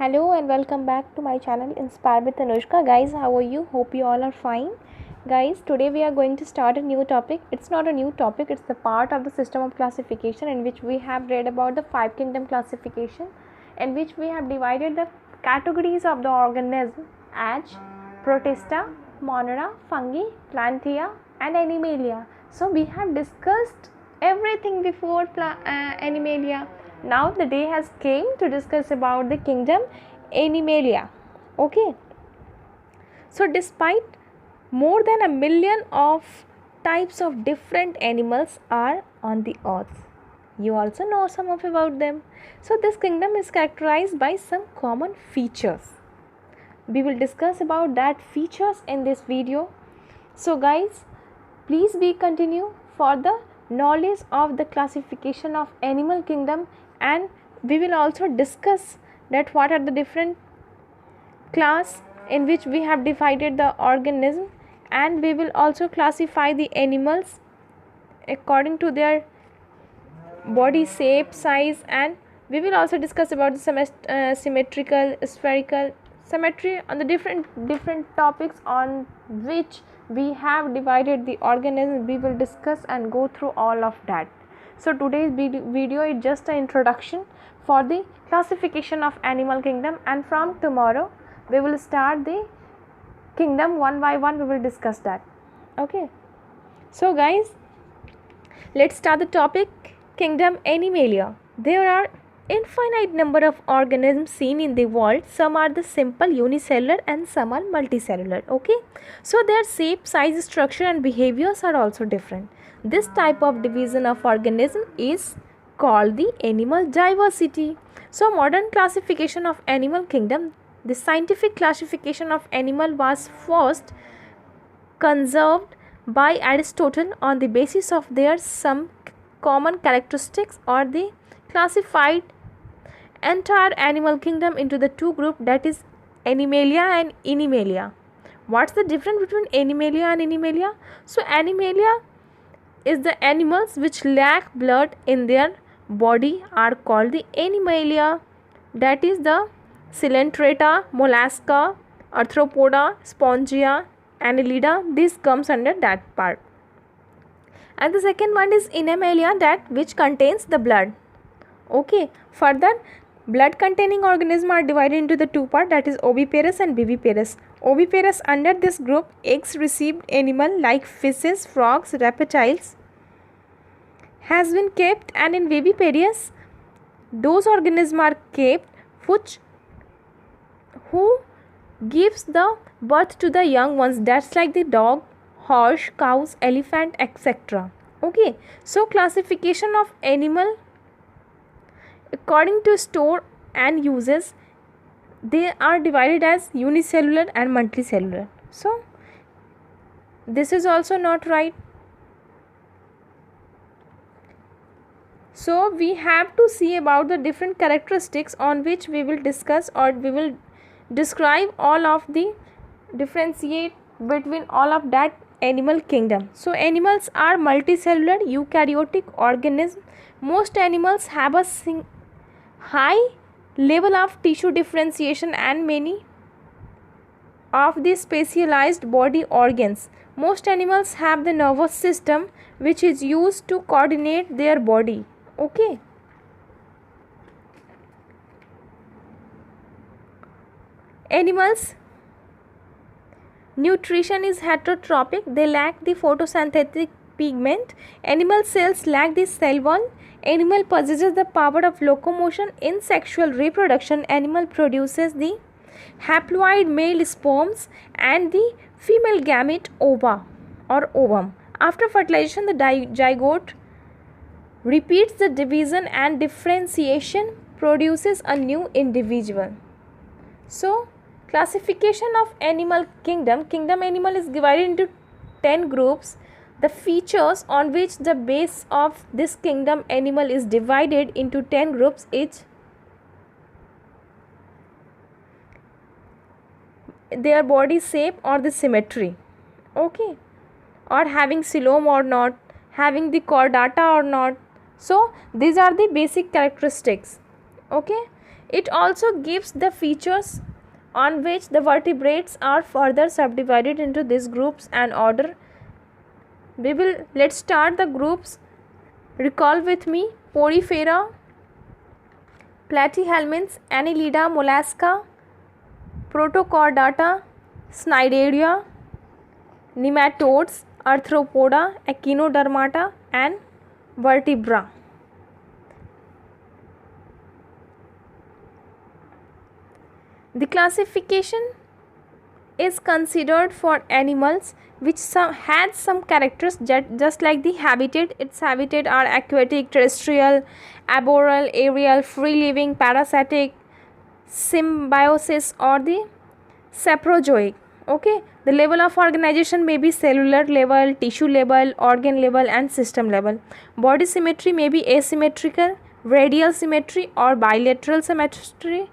Hello and welcome back to my channel Inspire with Anushka. Guys, how are you? Hope you all are fine. Guys, today we are going to start a new topic. It's not a new topic, it's the part of the system of classification in which we have read about the five kingdom classification, in which we have divided the categories of the organism as Protista, Monera, Fungi, Plantae and Animalia. So we have discussed everything before Animalia. Now the day has came to discuss about the kingdom Animalia. Okay. So despite more than 1,000,000 of types of different animals are on the earth. You also know some of about them. So this kingdom is characterized by some common features. We will discuss about that features in this video. So guys, please be continue for the knowledge of the classification of animal kingdom, and we will also discuss that what are the different class in which we have divided the organism, and we will also classify the animals according to their body shape, size, and we will also discuss about the symmetrical, spherical, symmetry on the different topics on which we have divided the organism. We will discuss and go through all of that. So today's video is just an introduction for the classification of animal kingdom, and from tomorrow we will start the kingdom one by one. We will discuss that. Okay, so guys, let's start the topic. Kingdom Animalia. There are infinite number of organisms seen in the world. Some are the simple unicellular and some are multicellular. Okay, so their shape, size, structure and behaviors are also different. This type of division of organism is called the animal diversity. So modern classification of animal kingdom, the scientific classification of animal was first conserved by Aristotle on the basis of their some common characteristics, or they classified entire animal kingdom into the two groups, that is Animalia and Animalia. What's the difference between Animalia and Animalia? So Animalia is the animals which lack blood in their body are called the Animalia, that is the Coelenterata, Mollusca, Arthropoda, Spongia, Annelida. This comes under that part. And the second one is Animalia, that which contains the blood. Okay, further blood containing organisms are divided into the two parts, that is oviparous and viviparous. Oviparous, under this group eggs received animal like fishes, frogs, reptiles has been kept, and in viviparous those organisms are kept who gives the birth to the young ones, that's like the dog, horse, cows, elephant, etc. Okay, so classification of animal according to store and uses, they are divided as unicellular and multicellular. So this is also not right. So we have to see about the different characteristics on which we will discuss, or we will describe all of the differentiate between all of that animal kingdom. So animals are multicellular eukaryotic organisms. Most animals have a high level of tissue differentiation and many of the specialized body organs. Most animals have the nervous system which is used to coordinate their body. Okay. Animals nutrition is heterotrophic. They lack the photosynthetic pigment. Animal cells lack the cell wall. Animal possesses the power of locomotion. In sexual reproduction, animal produces the haploid male sperms and the female gamete ova or ovum. After fertilization, the zygote repeats the division and differentiation produces a new individual. So classification of animal kingdom. Kingdom animal is divided into 10 groups. The features on which the base of this kingdom animal is divided into 10 groups is their body shape or the symmetry. Okay, or having coelom or not, having the chordata or not. So these are the basic characteristics. Okay, It also gives the features on which the vertebrates are further subdivided into these groups and order. Let's start the groups. Recall with me: Porifera, Platyhelminths, Annelida, Mollusca, Protochordata, Cnidaria, Nematodes, Arthropoda, Echinodermata, and Vertebra. The classification is considered for animals which had some characters just like the habitat. Its habitat are aquatic, terrestrial, arboreal, aerial, free-living, parasitic, symbiosis, or the saprozoic. Okay, the level of organization may be cellular level, tissue level, organ level, and system level. Body symmetry may be asymmetrical, radial symmetry, or bilateral symmetry,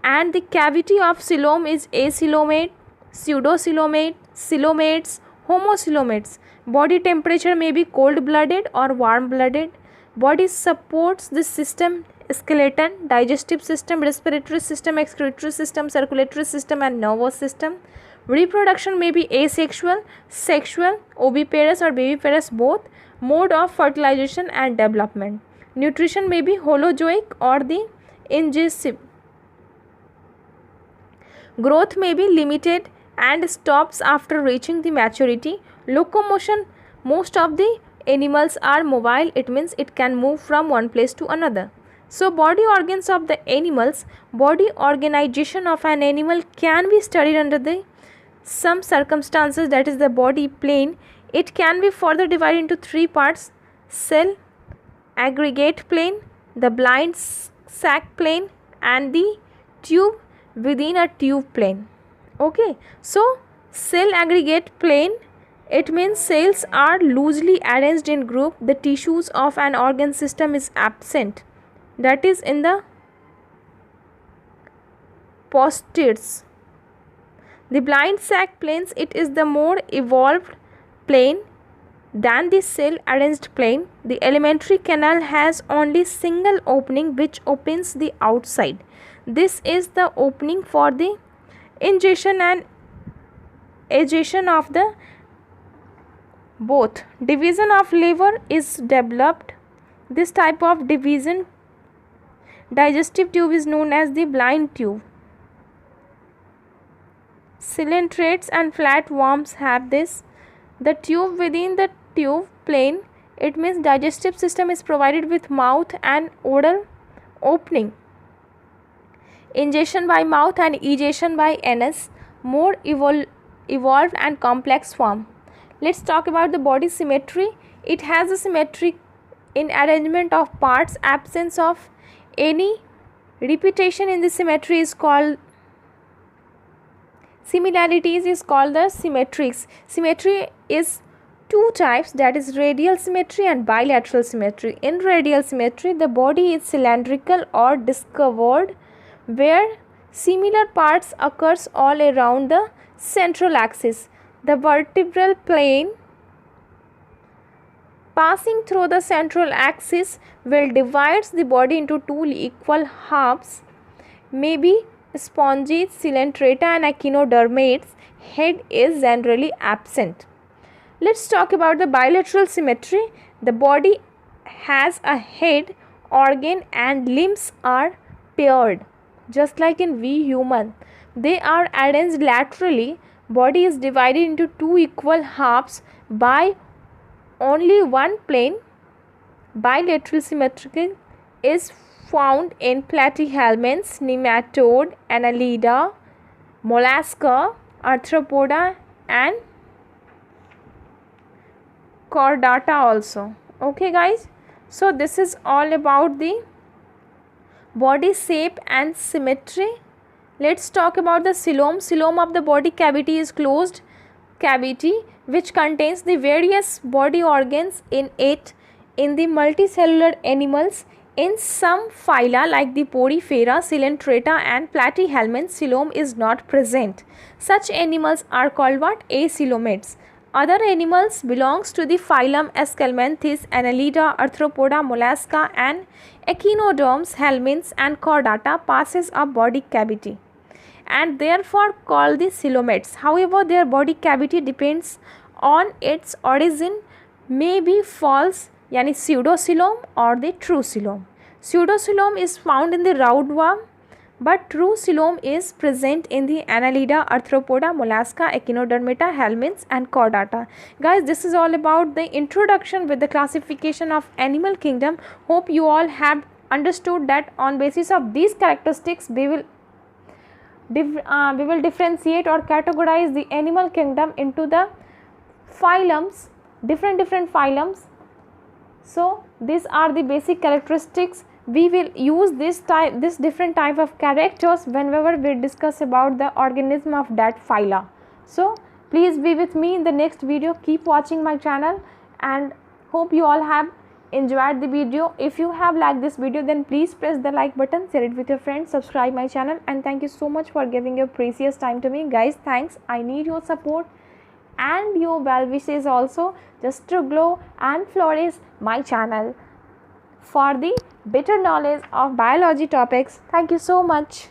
and the cavity of coelom is acoelomate, pseudocoelomate, coelomates, homocoelomates. Body temperature may be cold-blooded or warm-blooded. Body supports the system: skeleton, digestive system, respiratory system, excretory system, circulatory system, and nervous system. Reproduction may be asexual, sexual, oviparous or viviparous both. Mode of fertilization and development. Nutrition may be holozoic or the ingesive. Growth may be limited and stops after reaching the maturity. Locomotion: most of the animals are mobile. It means it can move from one place to another. So body organs of the animals. Body organization of an animal can be studied under the some circumstances, that is the body plane. It can be further divided into three parts: cell aggregate plane, the blind sac plane, and the tube within a tube plane. Okay, so cell aggregate plane, it means cells are loosely arranged in group. The tissues of an organ system is absent, that is in the posteres. The blind sac planes, it is the more evolved plane than the cell arranged plane. The alimentary canal has only single opening which opens the outside. This is the opening for the ingestion and egestion of the both. Division of liver is developed. This type of division, digestive tube, is known as the blind tube. Coelentrates and flatworms have this. The tube within the tube plane, it means digestive system is provided with mouth and oral opening. Ingestion by mouth and egestion by anus, more evolved and complex form. Let's talk about the body symmetry. It has a symmetry in arrangement of parts. Absence of any repetition in the symmetry is called similarities is called the symmetrics. Symmetry is two types, that is radial symmetry and bilateral symmetry. In radial symmetry, the body is cylindrical or discovered, where similar parts occurs all around the central axis. The vertebral plane passing through the central axis will divides the body into two equal halves, maybe sponges, coelenterata, and echinodermates. Head is generally absent. Let's talk about the bilateral symmetry. The body has a head, organ, and limbs are paired, just like in we human. They are arranged laterally. Body is divided into two equal halves by only one plane. Bilateral symmetry is found in platyhelminths, nematode, annelida, mollusca, arthropoda, and chordata also. Okay guys, so this is all about the body shape and symmetry. Let's talk about the coelom. Coelom of the body cavity is closed cavity which contains the various body organs in it. In the multicellular animals, in some phyla like the Porifera, Coelenterata, and Platyhelminths, coelom is not present. Such animals are called what? Acoelomates. Other animals belongs to the phylum Escalmanthus, Annelida, Arthropoda, Mollusca and echinoderms, helminths and chordata passes a body cavity and therefore called the coelomates. However, their body cavity depends on its origin, may be false yani pseudocoelom or the true coelom. Pseudocoelom is found in the roundworm, but true coelom is present in the Annelida, Arthropoda, Mollusca, Echinodermata, helminths and chordata. Guys, this is all about the introduction with the classification of animal kingdom. Hope you all have understood that on basis of these characteristics we will differentiate or categorize the animal kingdom into the phylums, different phylums. So these are the basic characteristics. We will use this different type of characters whenever we discuss about the organism of that phyla. So please be with me in the next video. Keep watching my channel and hope you all have enjoyed the video. If you have liked this video, then please press the like button, share it with your friends, subscribe my channel, and thank you so much for giving your precious time to me. Guys, thanks. I need your support and your well wishes also, just to grow and flourish my channel for the better knowledge of biology topics. Thank you so much.